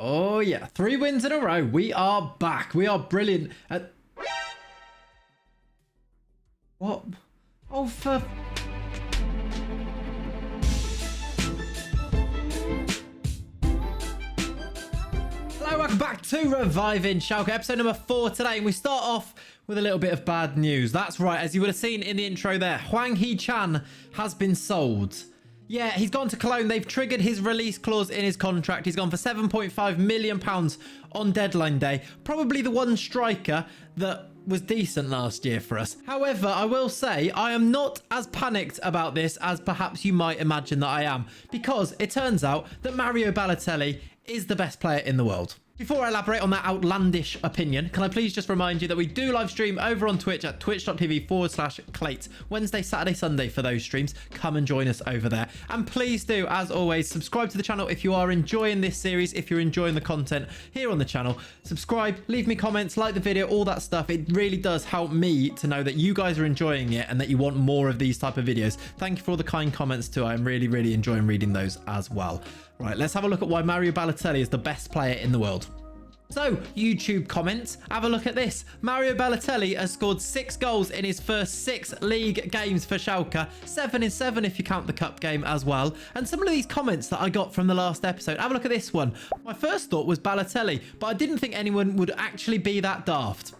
Oh, yeah. 3 wins in a row. We are back. We are brilliant at... What? Oh, for... Hello, welcome back to Reviving Schalke, episode number 4 today. And we start off with a little bit of bad news. That's right, as you would have seen in the intro there, Hwang Hee-chan has been sold. Yeah, he's gone to Cologne. They've triggered his release clause in his contract. He's gone for £7.5 million on deadline day. Probably the one striker that was decent last year for us. However, I will say I am not as panicked about this as perhaps you might imagine that I am, because it turns out that Mario Balotelli is the best player in the world. Before I elaborate on that outlandish opinion, can I please just remind you that we do live stream over on Twitch at twitch.tv/Clayts. Wednesday, Saturday, Sunday for those streams. Come and join us over there. And please do, as always, subscribe to the channel if you are enjoying this series, if you're enjoying the content here on the channel. Subscribe, leave me comments, like the video, all that stuff. It really does help me to know that you guys are enjoying it and that you want more of these type of videos. Thank you for all the kind comments too. I'm really enjoying reading those as well. Right, let's have a look at why Mario Balotelli is the best player in the world. So, YouTube comments, have a look at this. Mario Balotelli has scored 6 goals in his first 6 league games for Schalke. 7 in 7 if you count the cup game as well. And some of these comments that I got from the last episode, have a look at this one. My first thought was Balotelli, but I didn't think anyone would actually be that daft.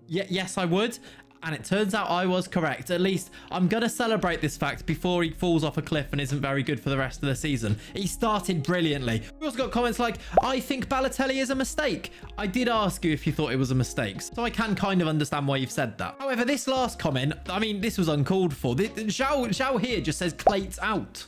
Yes, I would. And it turns out I was correct. At least I'm going to celebrate this fact before he falls off a cliff and isn't very good for the rest of the season. He started brilliantly. We also got comments like, I think Balotelli is a mistake. I did ask you if you thought it was a mistake, so I can kind of understand why you've said that. However, this last comment, I mean, this was uncalled for. Zhao here just says Clayts out.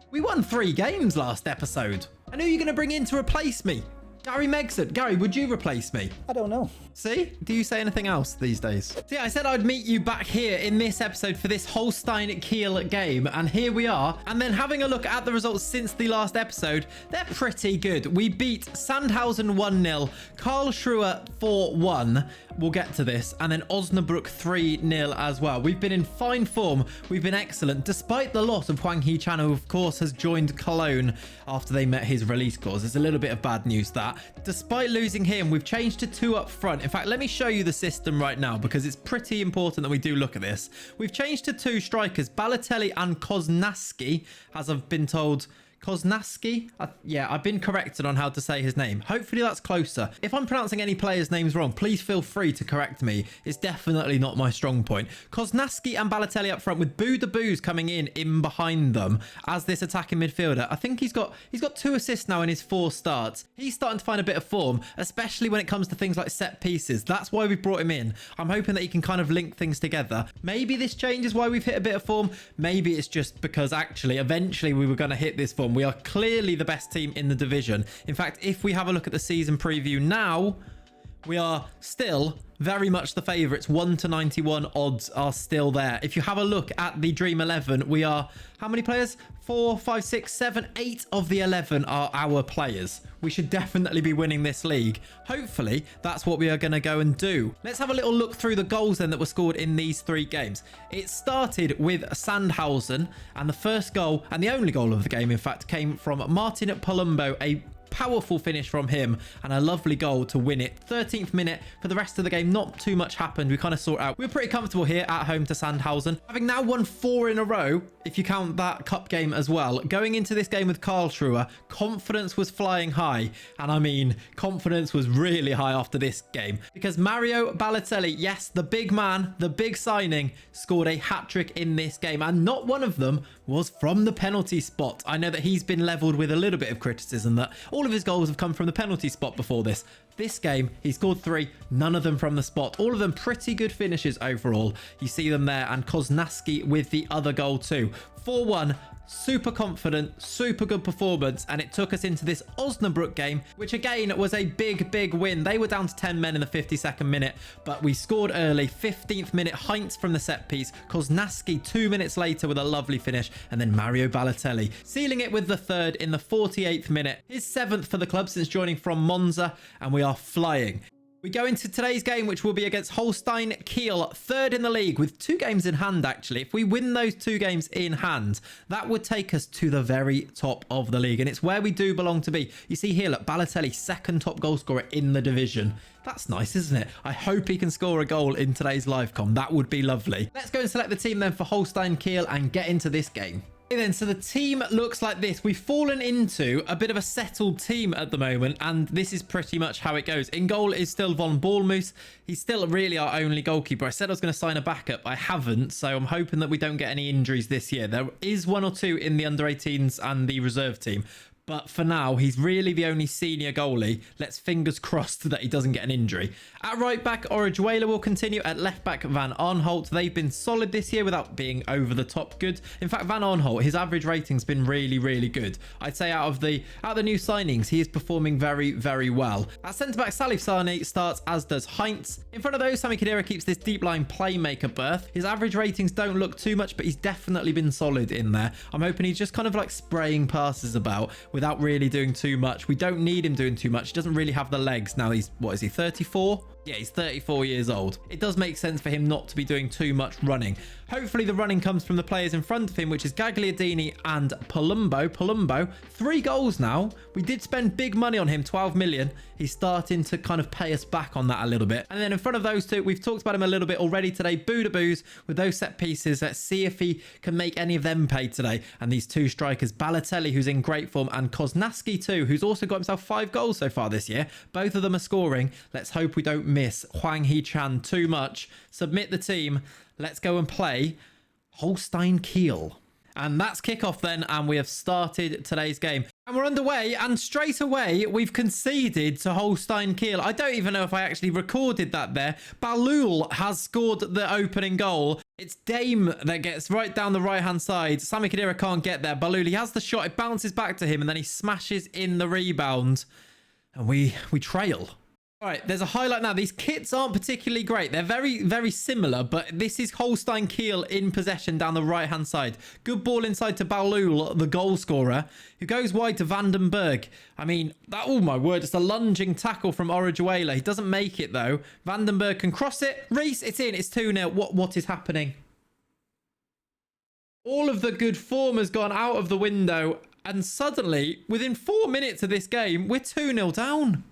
We won 3 games last episode. And who are you going to bring in to replace me? Gary Megson. Gary, would you replace me? I don't know. See? Do you say anything else these days? So yeah, I said I'd meet you back here in this episode for this Holstein Kiel game. And here we are. And then having a look at the results since the last episode, they're pretty good. We beat Sandhausen 1-0, Karlsruhe 4-1. We'll get to this. And then Osnabrück 3-0 as well. We've been in fine form. We've been excellent, despite the loss of Hwang Hee-chan, who of course has joined Cologne after they met his release clause. There's a little bit of bad news that. Despite losing him, we've changed to 2 up front. In fact, let me show you the system right now because it's pretty important that we do look at this. We've changed to 2 strikers, Balotelli and Koznaski, as I've been told. Koznaski? Yeah, I've been corrected on how to say his name. Hopefully that's closer. If I'm pronouncing any players' names wrong, please feel free to correct me. It's definitely not my strong point. Koznaski and Balotelli up front with Boo coming in behind them as this attacking midfielder. I think he's got 2 assists now in his 4 starts. He's starting to find a bit of form, especially when it comes to things like set pieces. That's why we've brought him in. I'm hoping that he can kind of link things together. Maybe this change is why we've hit a bit of form. Maybe it's just because actually eventually we were going to hit this form. We are clearly the best team in the division. In fact, if we have a look at the season preview now, we are still very much the favourites. 1-91 odds are still there. If you have a look at the Dream 11, we are... How many players? 4, 5, 6, 7, 8 of the 11 are our players. We should definitely be winning this league. Hopefully, that's what we are going to go and do. Let's have a little look through the goals then that were scored in these 3 games. It started with Sandhausen, and the first goal, and the only goal of the game, in fact, came from Martin Palumbo, a powerful finish from him and a lovely goal to win it. 13th minute. For the rest of the game, not too much happened. We kind of sort out. We were pretty comfortable here at home to Sandhausen, having now won 4 in a row, if you count that cup game as well. Going into this game with Karlsruhe, confidence was flying high, and I mean confidence was really high after this game because Mario Balotelli, yes, the big man, the big signing, scored a hat-trick in this game, and not one of them was from the penalty spot. I know that he's been leveled with a little bit of criticism that all of his goals have come from the penalty spot before this. This game, he scored 3, none of them from the spot. All of them pretty good finishes overall. You see them there, and Koznaski with the other goal too. 4-1. Super confident, super good performance, and it took us into this Osnabrück game, which again was a big win. They were down to 10 men in the 52nd minute, but we scored early. 15th minute, Heinz from the set piece, Koznaski 2 minutes later with a lovely finish, and then Mario Balotelli sealing it with the 3rd in the 48th minute. His 7th for the club since joining from Monza, and we are flying. We go into today's game, which will be against Holstein Kiel, third in the league with 2 games in hand, actually. If we win those 2 games in hand, that would take us to the very top of the league. And it's where we do belong to be. You see here, look, Balotelli, second top goal scorer in the division. That's nice, isn't it? I hope he can score a goal in today's live com. That would be lovely. Let's go and select the team then for Holstein Kiel and get into this game. Okay then, so the team looks like this. We've fallen into a bit of a settled team at the moment, and this is pretty much how it goes. In goal is still Von Ballmoes. He's still really our only goalkeeper. I said I was going to sign a backup. I haven't, so I'm hoping that we don't get any injuries this year. There is 1 or 2 in the under-18s and the reserve team. But for now, he's really the only senior goalie. Let's fingers crossed that he doesn't get an injury. At right back, Orihuela will continue. At left back, Van Arnholt. They've been solid this year without being over the top good. In fact, Van Arnholt, his average rating's been really, really good. I'd say out of the new signings, he is performing very, very well. At centre-back, Salif Sane starts, as does Heinz. In front of those, Sami Khedira keeps this deep line playmaker berth. His average ratings don't look too much, but he's definitely been solid in there. I'm hoping he's just kind of like spraying passes about without really doing too much. We don't need him doing too much. He doesn't really have the legs. Now he's, what is he, 34? Yeah, he's 34 years old. It does make sense for him not to be doing too much running. Hopefully the running comes from the players in front of him, which is Gagliardini and Palumbo. 3 goals now. We did spend big money on him, 12 million. He's starting to kind of pay us back on that a little bit. And then in front of those 2, we've talked about him a little bit already today. Boodaboos with those set pieces. Let's see if he can make any of them pay today. And these 2 strikers, Balotelli, who's in great form, and Koznaski too, who's also got himself 5 goals so far this year. Both of them are scoring. Let's hope we don't miss Hwang Hee-chan too much. Submit the team. Let's go and play Holstein Kiel. And that's kickoff then, and we have started today's game. And we're underway, and straight away, we've conceded to Holstein Kiel. I don't even know if I actually recorded that there. Balul has scored the opening goal. It's Dame that gets right down the right-hand side. Sami Khedira can't get there. Balul, he has the shot. It bounces back to him, and then he smashes in the rebound. And we trail. All right, there's a highlight now. These kits aren't particularly great. They're very, very similar, but this is Holstein Kiel in possession down the right-hand side. Good ball inside to Balul, the goal scorer, who goes wide to Vandenberg. I mean, oh my word, it's a lunging tackle from Orihuela. He doesn't make it, though. Vandenberg can cross it. Reese, it's in. It's 2-0. What is happening? All of the good form has gone out of the window, and suddenly, within 4 minutes of this game, we're 2-0 down.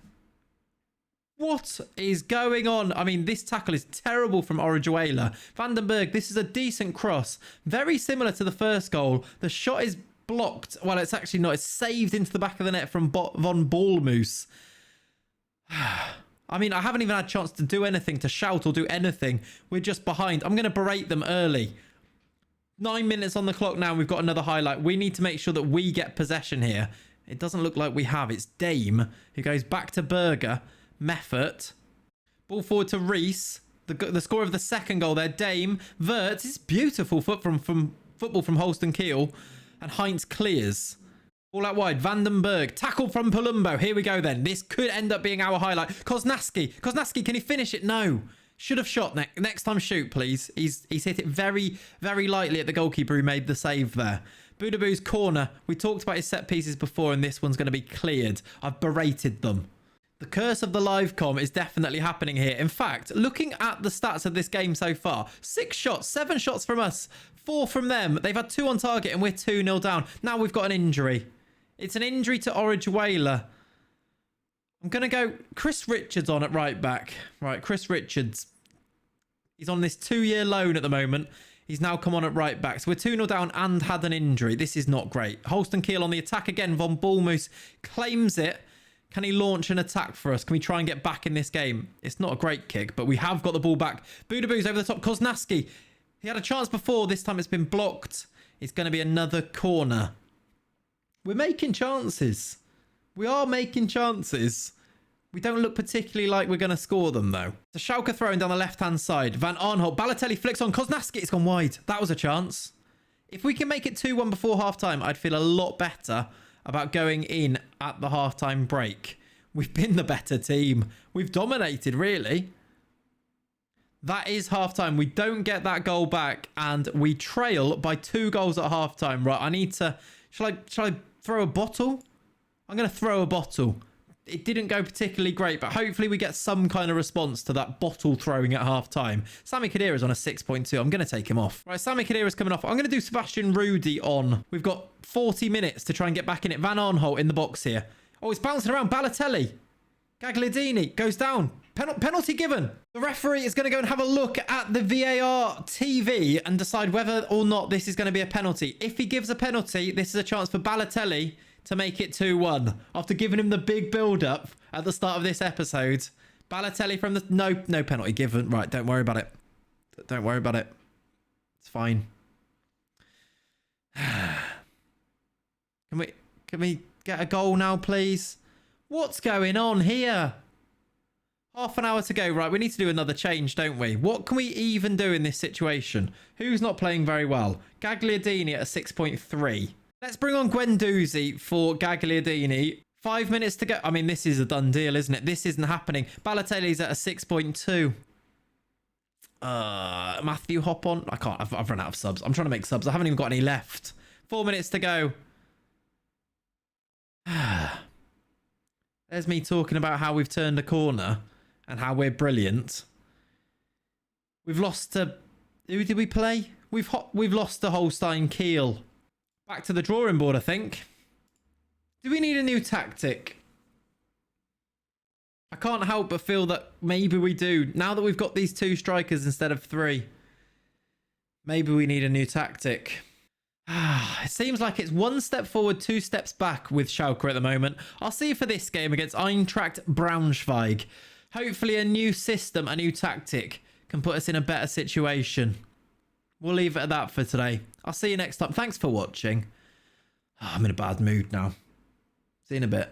What is going on? I mean, this tackle is terrible from Orihuela. Vandenberg, this is a decent cross. Very similar to the first goal. The shot is blocked. Well, it's actually not. It's saved into the back of the net from Von Ballmoes. I mean, I haven't even had a chance to do anything, to shout or do anything. We're just behind. I'm going to berate them early. 9 minutes on the clock now. We've got another highlight. We need to make sure that we get possession here. It doesn't look like we have. It's Dame who goes back to Berger. Meffert. Ball forward to Reese. The score of the second goal there. Dame. Vert. It's beautiful football from Holstein Kiel. And Heinz clears. Ball out wide. Vandenberg. Tackle from Palumbo. Here we go then. This could end up being our highlight. Koznaski, can he finish it? No. Should have shot next time. Shoot, please. He's hit it very, very lightly at the goalkeeper who made the save there. Boodaboos corner. We talked about his set pieces before, and this one's going to be cleared. I've berated them. The curse of the live com is definitely happening here. In fact, looking at the stats of this game so far, 6 shots, 7 shots from us, 4 from them. They've had 2 on target and we're 2-0 down. Now we've got an injury. It's an injury to Orihuela. I'm going to go Chris Richards on at right back. Right, Chris Richards. He's on this 2-year loan at the moment. He's now come on at right back. So we're 2-0 down and had an injury. This is not great. Holstein Kiel on the attack again. Von Ballmoes claims it. Can he launch an attack for us? Can we try and get back in this game? It's not a great kick, but we have got the ball back. Boodaboos over the top. Koznaski. He had a chance before. This time it's been blocked. It's going to be another corner. We're making chances. We are making chances. We don't look particularly like we're going to score them, though. The Schalke throwing down the left-hand side. Van Arnholt. Balotelli flicks on. Koznaski. It's gone wide. That was a chance. If we can make it 2-1 before half-time, I'd feel a lot better about going in at the half-time break. We've been the better team. We've dominated, really. That is half-time. We don't get that goal back, and we trail by 2 goals at half-time. Right, I need to... Shall I throw a bottle? I'm going to throw a bottle. it didn't go particularly great, but hopefully we get some kind of response to that bottle throwing at half time. Sami Khedira's on a 6.2. I'm going to take him off. Right, Sami Khedira's coming off. I'm going to do Sebastian Rudy on. We've got 40 minutes to try and get back in it. Van Arnholt in the box here. Oh, he's bouncing around. Balotelli. Gagliardini goes down. Penalty given. The referee is going to go and have a look at the VAR TV and decide whether or not this is going to be a penalty. If he gives a penalty, this is a chance for Balotelli to make it 2-1 after giving him the big build-up at the start of this episode. Balotelli from the... No penalty given. Right, don't worry about it. Don't worry about it. It's fine. Can we get a goal now, please? What's going on here? Half an hour to go. Right, we need to do another change, don't we? What can we even do in this situation? Who's not playing very well? Gagliardini at a 6.3. Let's bring on Guendouzi for Gagliardini. 5 minutes to go. I mean, this is a done deal, isn't it? This isn't happening. Balotelli's at a 6.2. Matthew, hop on. I can't. I've run out of subs. I'm trying to make subs. I haven't even got any left. 4 minutes to go. There's me talking about how we've turned a corner and how we're brilliant. We've lost to... Who did we play? We've lost to Holstein Kiel. Back to the drawing board, I think. Do we need a new tactic? I can't help but feel that maybe we do. Now that we've got these 2 strikers instead of 3. Maybe we need a new tactic. It seems like it's 1 step forward, 2 steps back with Schalke at the moment. I'll see you for this game against Eintracht Braunschweig. Hopefully a new system, a new tactic can put us in a better situation. We'll leave it at that for today. I'll see you next time. Thanks for watching. I'm in a bad mood now. See you in a bit.